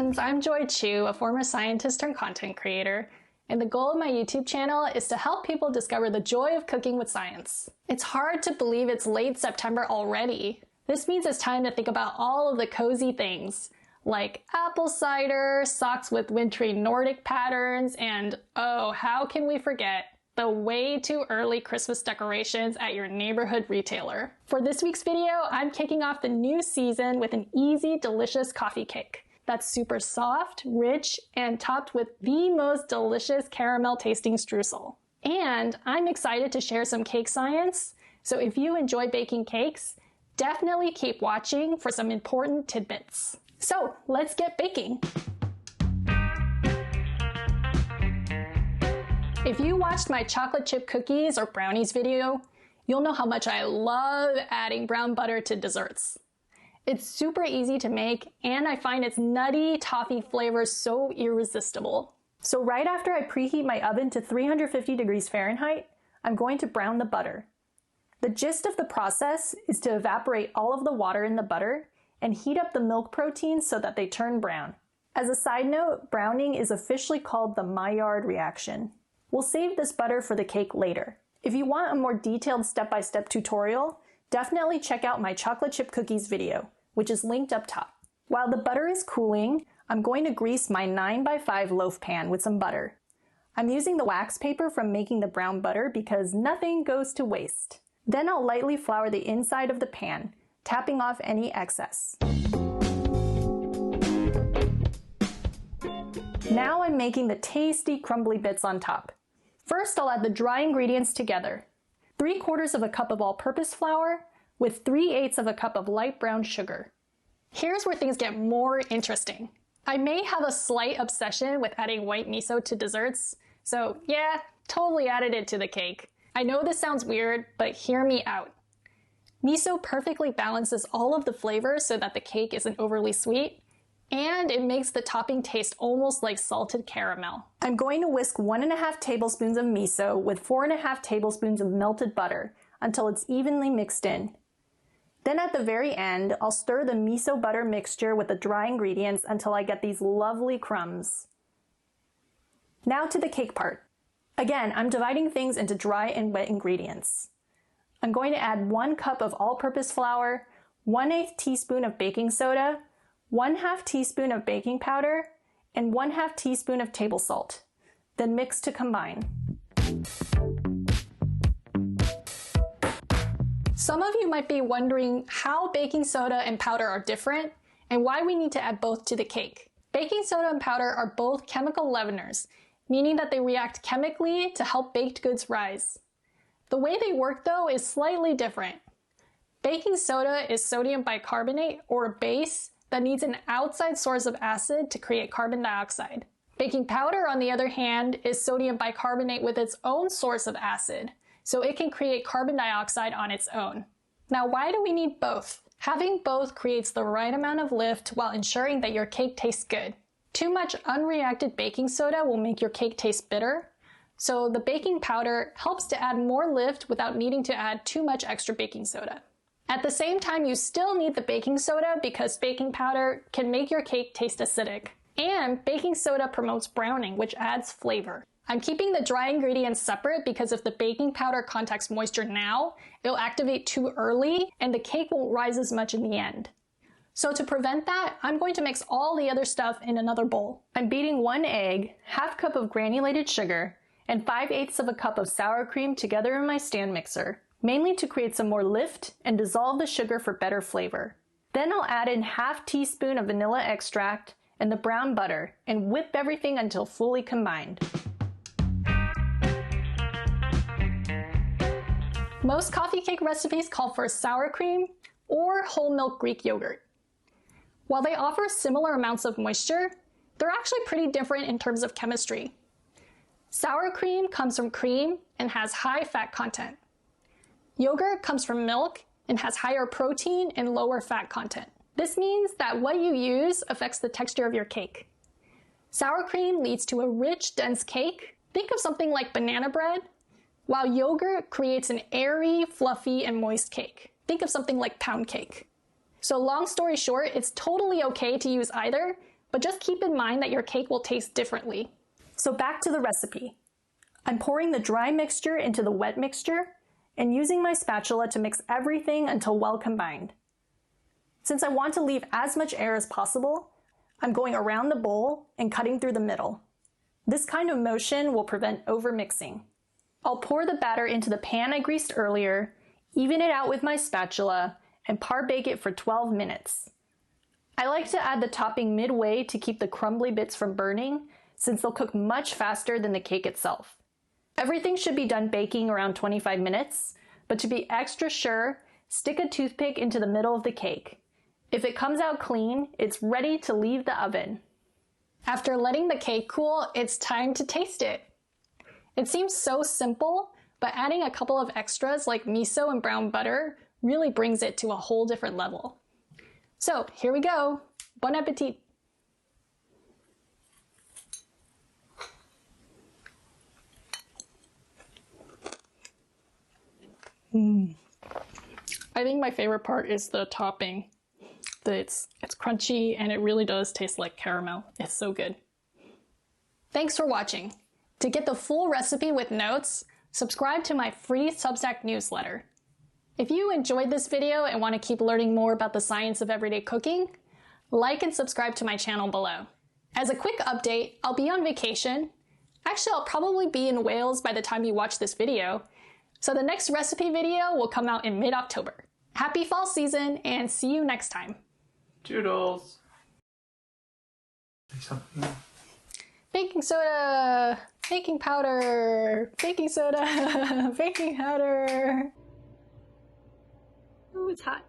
friends, I'm Joy Chu, a former scientist turned content creator, and the goal of my YouTube channel is to help people discover the joy of cooking with science. It's hard to believe it's late September already. This means it's time to think about all of the cozy things, like apple cider, socks with wintry Nordic patterns, and oh, how can we forget the way too early Christmas decorations at your neighborhood retailer. For this week's video, I'm kicking off the new season with an easy, delicious coffee cake that's super soft, rich, and topped with the most delicious caramel tasting streusel. And I'm excited to share some cake science, so if you enjoy baking cakes, definitely keep watching for some important tidbits. So let's get baking. If you watched my chocolate chip cookies or brownies video, you'll know how much I love adding brown butter to desserts. It's super easy to make, and I find its nutty toffee flavor so irresistible. So right after I preheat my oven to 350 degrees Fahrenheit, I'm going to brown the butter. The gist of the process is to evaporate all of the water in the butter and heat up the milk proteins so that they turn brown. As a side note, browning is officially called the Maillard reaction. We'll save this butter for the cake later. If you want a more detailed step-by-step tutorial, definitely check out my chocolate chip cookies video, which is linked up top. While the butter is cooling, I'm going to grease my 9x5 loaf pan with some butter. I'm using the wax paper from making the brown butter because nothing goes to waste. Then I'll lightly flour the inside of the pan, tapping off any excess. Now I'm making the tasty crumbly bits on top. First, I'll add the dry ingredients together. 3/4 of a cup of all-purpose flour with 3/8 of a cup of light brown sugar. Here's where things get more interesting. I may have a slight obsession with adding white miso to desserts, so yeah, totally added it to the cake. I know this sounds weird, but hear me out. Miso perfectly balances all of the flavors so that the cake isn't overly sweet, and it makes the topping taste almost like salted caramel. I'm going to whisk 1.5 tablespoons of miso with 4.5 tablespoons of melted butter until it's evenly mixed in. Then at the very end, I'll stir the miso butter mixture with the dry ingredients until I get these lovely crumbs. Now to the cake part. Again, I'm dividing things into dry and wet ingredients. I'm going to add 1 cup of all-purpose flour, 1/8 teaspoon of baking soda, 1/2 teaspoon of baking powder, and 1/2 teaspoon of table salt. Then mix to combine. Some of you might be wondering how baking soda and powder are different and why we need to add both to the cake. Baking soda and powder are both chemical leaveners, meaning that they react chemically to help baked goods rise. The way they work though is slightly different. Baking soda is sodium bicarbonate, or a base, that needs an outside source of acid to create carbon dioxide. Baking powder, on the other hand, is sodium bicarbonate with its own source of acid, so it can create carbon dioxide on its own. Now, why do we need both? Having both creates the right amount of lift while ensuring that your cake tastes good. Too much unreacted baking soda will make your cake taste bitter, so the baking powder helps to add more lift without needing to add too much extra baking soda. At the same time, you still need the baking soda because baking powder can make your cake taste acidic. And baking soda promotes browning, which adds flavor. I'm keeping the dry ingredients separate because if the baking powder contacts moisture now, it'll activate too early and the cake won't rise as much in the end. So to prevent that, I'm going to mix all the other stuff in another bowl. I'm beating 1 egg, 1/2 cup of granulated sugar, and 5/8 of a cup of sour cream together in my stand mixer, mainly to create some more lift and dissolve the sugar for better flavor. Then I'll add in 1/2 teaspoon of vanilla extract and the brown butter and whip everything until fully combined. Most coffee cake recipes call for sour cream or whole milk Greek yogurt. While they offer similar amounts of moisture, they're actually pretty different in terms of chemistry. Sour cream comes from cream and has high fat content. Yogurt comes from milk and has higher protein and lower fat content. This means that what you use affects the texture of your cake. Sour cream leads to a rich, dense cake. Think of something like banana bread, while yogurt creates an airy, fluffy, and moist cake. Think of something like pound cake. So long story short, it's totally okay to use either, but just keep in mind that your cake will taste differently. So back to the recipe. I'm pouring the dry mixture into the wet mixture and using my spatula to mix everything until well combined. Since I want to leave as much air as possible, I'm going around the bowl and cutting through the middle. This kind of motion will prevent overmixing. I'll pour the batter into the pan I greased earlier, even it out with my spatula, and par bake it for 12 minutes. I like to add the topping midway to keep the crumbly bits from burning, since they'll cook much faster than the cake itself. Everything should be done baking around 25 minutes, but to be extra sure, stick a toothpick into the middle of the cake. If it comes out clean, it's ready to leave the oven. After letting the cake cool, it's time to taste it. It seems so simple, but adding a couple of extras like miso and brown butter really brings it to a whole different level. So here we go. Bon appetit! I think my favorite part is the topping. It's crunchy and it really does taste like caramel. It's so good. Thanks for watching. To get the full recipe with notes, subscribe to my free Substack newsletter. If you enjoyed this video and want to keep learning more about the science of everyday cooking, like and subscribe to my channel below. As a quick update, I'll be on vacation. Actually, I'll probably be in Wales by the time you watch this video, so the next recipe video will come out in mid-October. Happy fall season and see you next time. Toodles. Say something. Baking soda, baking powder, baking soda, baking powder. Ooh, it's hot.